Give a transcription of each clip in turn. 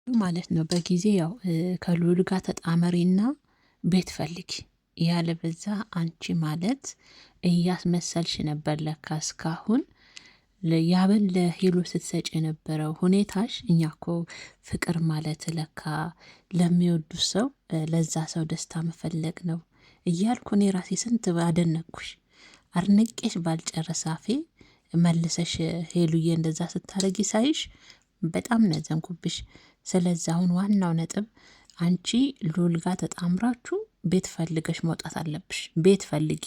ማለት ነው። በጊዜ ያው ከልዑል ጋር ተጣመሪና ቤት ፈልጊ፣ ያለበዛ አንቺ ማለት እያስመሰልሽ ነበር ለካ እስካሁን ያብን ለሄሉ ስትሰጭ የነበረው ሁኔታሽ። እኛ እኮ ፍቅር ማለት ለካ ለሚወዱ ሰው ለዛ ሰው ደስታ መፈለግ ነው እያልኩ እኔ ራሴ ስንት አደነቅኩሽ። አድንቄሽ ባልጨረስ አፌ መልሰሽ ሄሉዬ እንደዛ ስታረጊ ሳይሽ በጣም ነዘንኩብሽ። ስለዚህ አሁን ዋናው ነጥብ አንቺ ልዑል ጋር ተጣምራችሁ ቤት ፈልገሽ መውጣት አለብሽ። ቤት ፈልጊ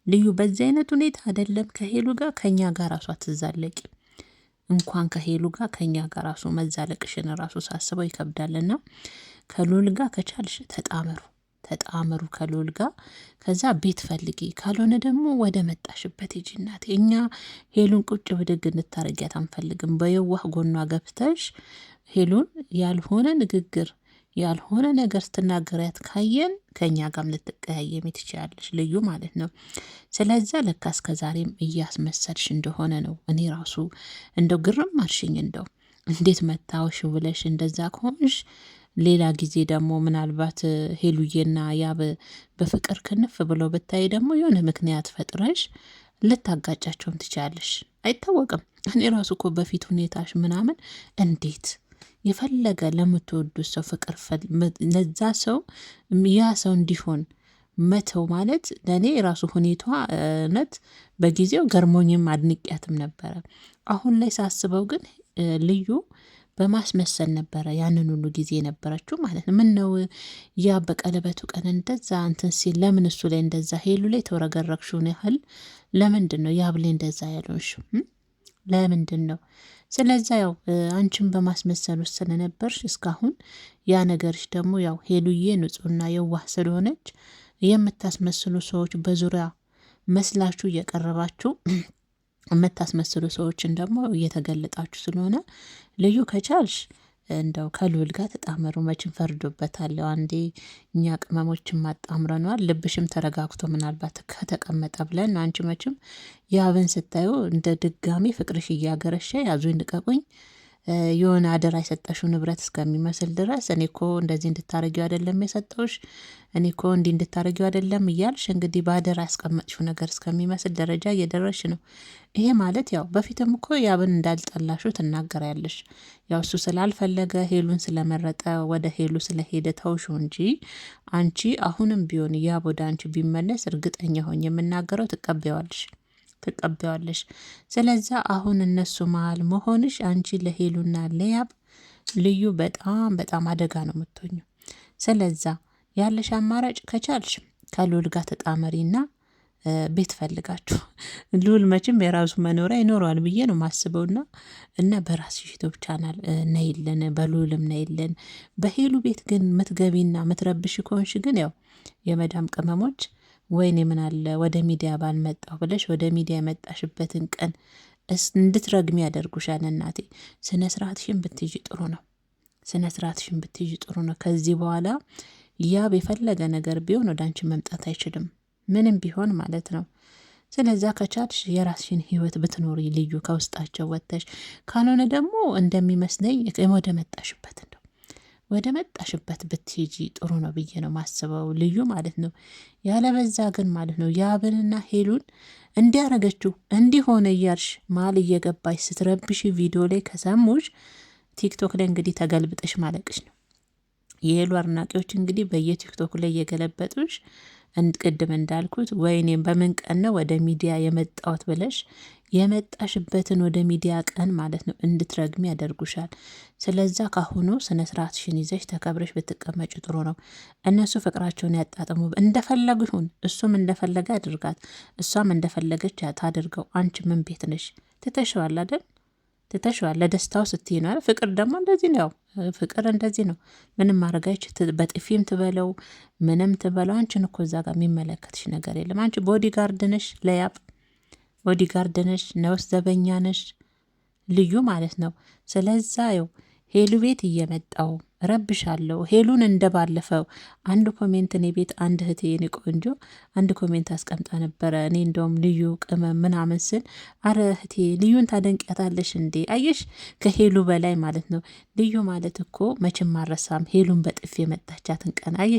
ልዩ። በዚህ አይነት ሁኔታ አይደለም ከሄሉ ጋር ከኛ ጋር ራሱ አትዛለቂ። እንኳን ከሄሉ ጋር ከኛ ጋር ራሱ መዛለቅሽን ራሱ ሳስበው ይከብዳልና ከልዑል ጋር ከቻልሽ ተጣመሩ ከልዑል ጋር። ከዛ ቤት ፈልጊ፣ ካልሆነ ደግሞ ወደ መጣሽበት ሂጂ እናቴ። እኛ ሄሉን ቁጭ ብድግ እንታረጊያት አንፈልግም። በየዋህ ጎኗ ገብተሽ ሄሉን ያልሆነ ንግግር ያልሆነ ነገር ስትናገሪያት ካየን ከኛ ጋርም ልትቀያየሚ ትችላለች ልዩ ማለት ነው። ስለዛ ለካ እስከ ዛሬም እያስመሰልሽ እንደሆነ ነው። እኔ ራሱ እንደው ግርም አልሽኝ። እንደው እንዴት መታወሽ ብለሽ እንደዛ ከሆንሽ ሌላ ጊዜ ደግሞ ምናልባት ሄሉዬና ያብ በፍቅር ክንፍ ብለው ብታይ ደግሞ የሆነ ምክንያት ፈጥረሽ ልታጋጫቸውም ትችላለሽ፣ አይታወቅም። እኔ ራሱ እኮ በፊት ሁኔታሽ ምናምን እንዴት የፈለገ ለምትወዱት ሰው ፍቅር ለዛ ሰው ያ ሰው እንዲሆን መተው ማለት ለእኔ የራሱ ሁኔታ ነት በጊዜው ገርሞኝም አድንቅያትም ነበረ። አሁን ላይ ሳስበው ግን ልዩ በማስመሰል ነበረ ያንን ሁሉ ጊዜ የነበረችው ማለት ነው። ምን ነው ያ በቀለበቱ ቀን እንደዛ እንትን ሲል ለምን እሱ ላይ እንደዛ ሄሉ ላይ ተወረገረግሽውን ያህል ለምንድን ነው ያብ ላይ እንደዛ ያልሆንሽው? ለምንድን ነው? ስለዛ ያው አንቺን በማስመሰል ውስጥ ስለነበርሽ እስካሁን ያ ነገርሽ ደግሞ ያው ሄሉዬ ንጹህና የዋህ ስለሆነች የምታስመስሉ ሰዎች በዙሪያ መስላችሁ እየቀረባችሁ የምታስመስሉ ሰዎችን ደግሞ እየተገለጣችሁ ስለሆነ ልዩ ከቻልሽ እንደው ከልዑል ጋር ተጣመሩ። መቼም ፈርዶበታል። አንዴ እኛ ቅመሞችን ማጣምረነዋል። ልብሽም ተረጋግቶ ምናልባት ከተቀመጠ ብለን አንቺ መቼም ያብን ስታዩ እንደ ድጋሚ ፍቅርሽ እያገረሸ ያዙኝ ልቀቁኝ የሆነ አደራ የሰጠሽው ንብረት እስከሚመስል ድረስ እኔ እኮ እንደዚህ እንድታረጊው አይደለም የሰጠውሽ፣ እኔ እኮ እንዲህ እንድታረጊው አይደለም እያልሽ እንግዲህ በአደራ ያስቀመጥሽው ነገር እስከሚመስል ደረጃ እየደረሽ ነው። ይሄ ማለት ያው በፊትም እኮ ያብን እንዳልጠላሹ ትናገሪያለሽ። ያው እሱ ስላልፈለገ ሄሉን ስለመረጠ ወደ ሄሉ ስለሄደ ተውሹ እንጂ አንቺ አሁንም ቢሆን ያብ ወደ አንቺ ቢመለስ እርግጠኛ ሆኝ የምናገረው ትቀበዋለሽ። ስለዛ አሁን እነሱ መሀል መሆንሽ አንቺ ለሄሉና ለያብ ልዩ በጣም በጣም አደጋ ነው የምትሆኘው። ስለዛ ያለሽ አማራጭ ከቻልሽ ከልዑል ጋር ተጣመሪና ቤት ፈልጋችሁ ልዑል መቼም የራሱ መኖሪያ ይኖረዋል ብዬ ነው ማስበውና እና በራስሽ ዩቲዩብ ቻናል ነይልን፣ በልዑልም ነይልን። በሄሉ ቤት ግን ምትገቢና ምትረብሽ ከሆንሽ ግን ያው የመዳም ቅመሞች ወይኔ ምን አለ ወደ ሚዲያ ባልመጣሁ ብለሽ ወደ ሚዲያ የመጣሽበትን ቀን እንድትረግሚ ያደርጉሻል። እናቴ ስነ ስርዓትሽን ብትይዥ ጥሩ ነው። ከዚህ በኋላ ያብ የፈለገ ነገር ቢሆን ወደ አንቺ መምጣት አይችልም፣ ምንም ቢሆን ማለት ነው። ስለዛ ከቻልሽ የራስሽን ህይወት ብትኖሪ ልዩ ከውስጣቸው ወጥተሽ፣ ካልሆነ ደግሞ እንደሚመስለኝ ወደ መጣሽበት ብትሄጂ ጥሩ ነው ብዬ ነው ማስበው ልዩ ማለት ነው። ያለበዛ ግን ማለት ነው ያብንና ሄሉን እንዲያረገችው እንዲሆነ እያልሽ ማል እየገባሽ ስትረብሽ ቪዲዮ ላይ ከሰሙሽ ቲክቶክ ላይ እንግዲህ ተገልብጠሽ ማለቅሽ ነው። የሄሉ አድናቂዎች እንግዲህ በየቲክቶክ ላይ እየገለበጡሽ ቅድም እንዳልኩት ወይኔም በምን ቀን ነው ወደ ሚዲያ የመጣሁት ብለሽ የመጣሽበትን ወደ ሚዲያ ቀን ማለት ነው እንድትረግሚ ያደርጉሻል። ስለዛ ካሁኑ ስነ ስርዓትሽን ይዘሽ ተከብረሽ ብትቀመጭ ጥሩ ነው። እነሱ ፍቅራቸውን ያጣጥሙ፣ እንደፈለጉ ይሁን። እሱም እንደፈለገ አድርጋት፣ እሷም እንደፈለገች ታድርገው። አንቺ ምን ቤት ነሽ? ትተሽዋል አይደል? ለደስታው ስትይ ነው። ፍቅር ደግሞ እንደዚህ ነው። ፍቅር እንደዚህ ነው። ምንም ማድረጋች በጥፊም ትበለው ምንም ትበለው፣ አንቺን እኮ እዛ ጋር የሚመለከትሽ ነገር የለም። አንቺ ቦዲጋርድ ነሽ፣ ለያብ ቦዲጋርድ ነሽ፣ ነውስ ዘበኛ ነሽ ልዩ ማለት ነው። ስለዛ ሄሉ ቤት እየመጣው ረብሻለሁ። ሄሉን እንደባለፈው አንድ ኮሜንት እኔ ቤት አንድ እህቴ የኔ ቆንጆ አንድ ኮሜንት አስቀምጣ ነበረ። እኔ እንደውም ልዩ ቅመም ምናምን ስል አረ እህቴ ልዩን ታደንቂያታለሽ እንዴ? አየሽ ከሄሉ በላይ ማለት ነው። ልዩ ማለት እኮ መቼም አረሳም ሄሉን በጥፊ የመታቻትን ቀን አየሽ።